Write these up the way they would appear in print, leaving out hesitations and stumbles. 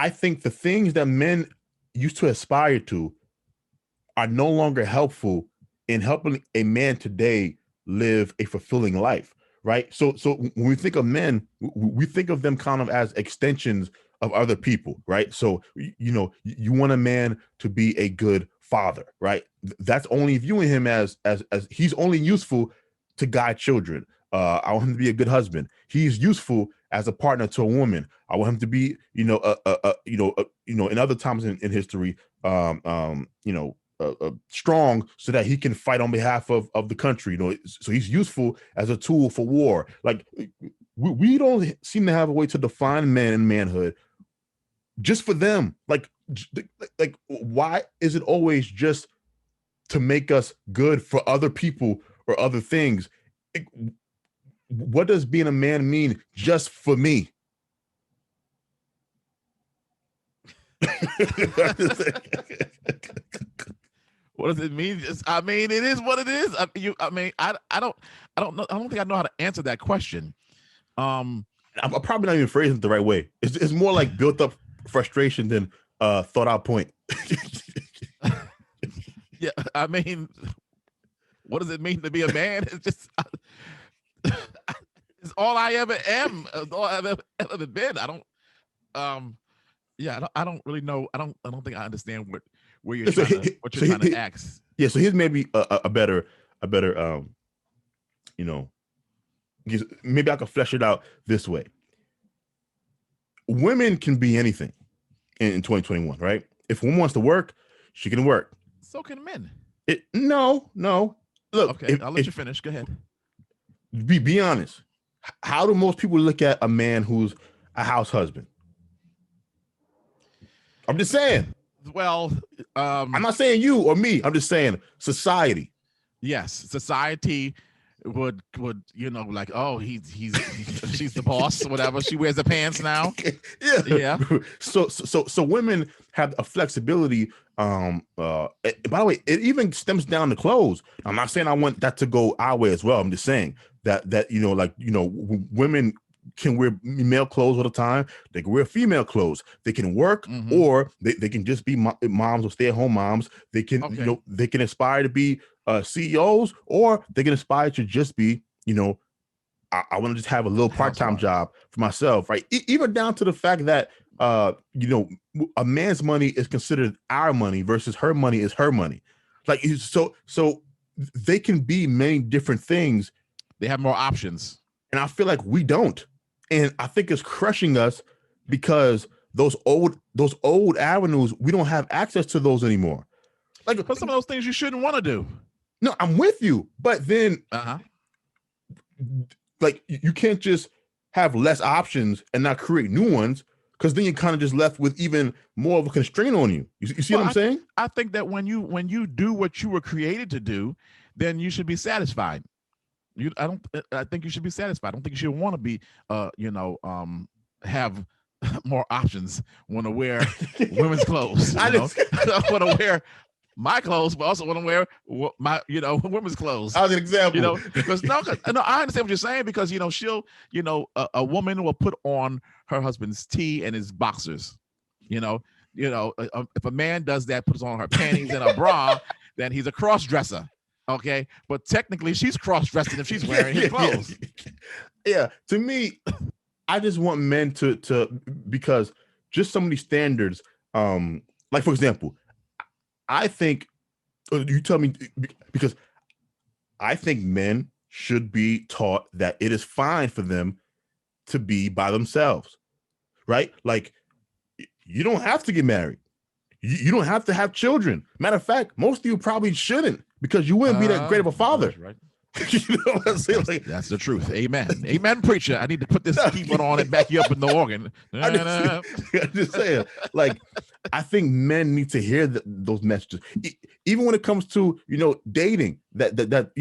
I think the things that men used to aspire to are no longer helpful in helping a man today live a fulfilling life, right? So when we think of men, we think of them kind of as extensions of other people, right? So you want a man to be a good father, right? That's only viewing him as he's only useful to guide children. I want him to be a good husband. He's useful as a partner to a woman. I want him to be, in other times in history, strong so that he can fight on behalf of the country. So he's useful as a tool for war. Like we don't seem to have a way to define man and manhood just for them. Like why is it always just to make us good for other people or other things? What does being a man mean just for me? What does it mean? It is what it is. I don't know. I don't think I know how to answer that question. I'm probably not even phrasing it the right way. It's more like built up frustration than thought out point. Yeah, what does it mean to be a man? It's just it's all I ever am. It's all I've ever been. I don't really know. I don't think I understand where you're trying to ask. Yeah, so here's maybe a better maybe I could flesh it out this way. Women can be anything in 2021, right? If a woman wants to work, she can work. So can men. No. Look, okay, I'll let you finish. Go ahead. Be honest. How do most people look at a man who's a house husband? I'm just saying. Well, I'm not saying you or me. I'm just saying society. Yes, society would like, oh, he's she's the boss, whatever. She wears the pants now. Yeah. So women have a flexibility. By the way, it even stems down to clothes. I'm not saying I want that to go our way as well. I'm just saying that women can wear male clothes all the time. They can wear female clothes. They can work, or they can just be moms or stay-at-home moms. They can they can aspire to be CEOs, or they can aspire to just be I want to just have a little part-time job for myself, right? Even down to the fact that a man's money is considered our money versus her money is her money. Like so they can be many different things. They have more options, and I feel like we don't. And I think it's crushing us because those old avenues, we don't have access to those anymore. Like some of those things you shouldn't want to do. No, I'm with you, but then like you can't just have less options and not create new ones, because then you're kind of just left with even more of a constraint on you. You see what I'm saying? I think that when you do what you were created to do, then you should be satisfied. I think you should be satisfied. I don't think you should want to be have more options. Want to wear women's clothes. I want to wear my clothes, but also want to wear my women's clothes. As an example, because I understand what you're saying, because she'll a woman will put on her husband's tee and his boxers. If a man does that, puts on her panties and a bra, then he's a cross-dresser. Okay, but technically she's cross-dressing if she's wearing his clothes. Yeah, to me, I just want men to because just some of these standards, like for example, I think you tell me, because I think men should be taught that it is fine for them to be by themselves, right? Like you don't have to get married. You don't have to have children. Matter of fact, most of you probably shouldn't, because you wouldn't be that great of a father. That's right. You know what I'm saying? Like, that's the truth. Amen. Amen, preacher. I need to put this keyboard on and back you up in the organ. I'm just saying, like, I think men need to hear those messages, even when it comes to dating. That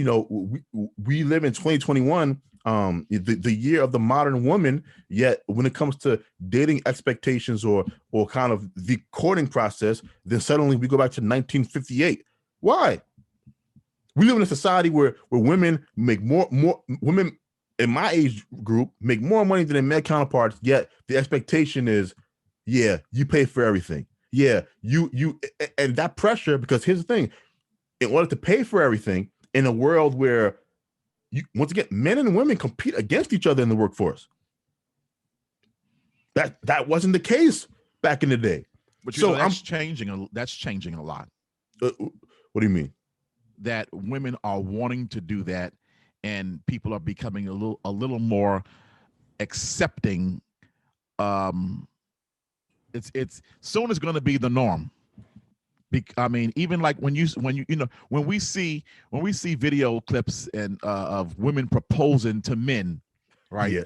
we live in 2021, the year of the modern woman. Yet when it comes to dating expectations or kind of the courting process, then suddenly we go back to 1958. Why? We live in a society where women make more women in my age group make more money than their male counterparts, yet the expectation is Yeah, you pay for everything. Yeah, and that pressure, because here's the thing, in order to pay for everything in a world where once again, men and women compete against each other in the workforce. That wasn't the case back in the day. But you know, that's changing. That's changing a lot. What do you mean? That women are wanting to do that, and people are becoming a little more accepting. It's soon is going to be the norm. I mean, even like when we see video clips and of women proposing to men, right? Yeah.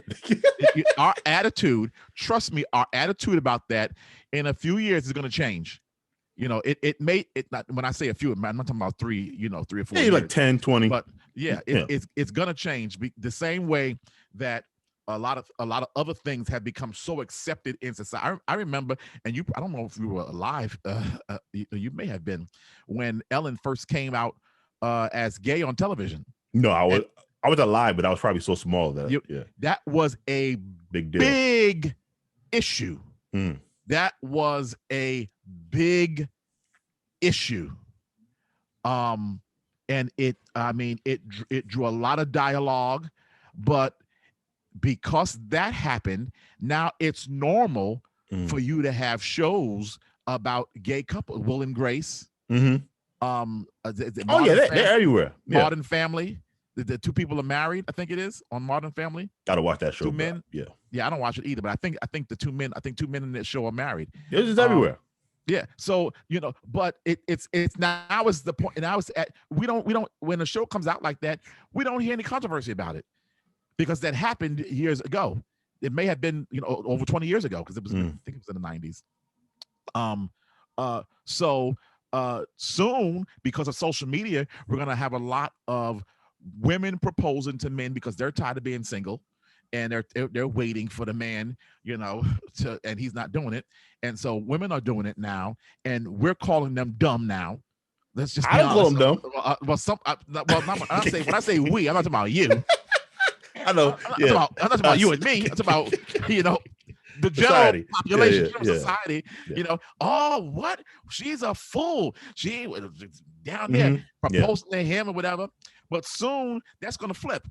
Our attitude, trust me, our attitude about that in a few years is going to change. You know, it may not, when I say a few, I'm not talking about 3 or 4 years. Like 10, 20. But yeah, it's going to change the same way that a lot of other things have become so accepted in society. I remember, and I don't know if you were alive, you may have been, when Ellen first came out as gay on television. No, I was alive, but I was probably so small that that was a big deal. Big issue. That was a big issue. And it drew a lot of dialogue, but because that happened, now it's normal for you to have shows about gay couples. Will and Grace. They're everywhere. Modern Family. The 2 people are married, I think it is, on Modern Family. Gotta watch that show. 2 men. Yeah, I don't watch it either, but I think the 2 men in that show are married. It's just everywhere. Yeah. So, but it's now is the point. Now it's we don't when a show comes out like that, we don't hear any controversy about it, because that happened years ago. It may have been, over 20 years ago, because it was I think it was in the 90s. So soon, because of social media, we're gonna have a lot of women proposing to men because they're tired of being single, and they're waiting for the man, and he's not doing it. And so women are doing it now, and we're calling them dumb now. Let's just be honest. Call them dumb. When I say we, I'm not talking about you. I know. I'm not talking about you and me. It's about the general population, society. Yeah. Oh, what? She's a fool. She down there proposing to him or whatever. But soon that's going to flip.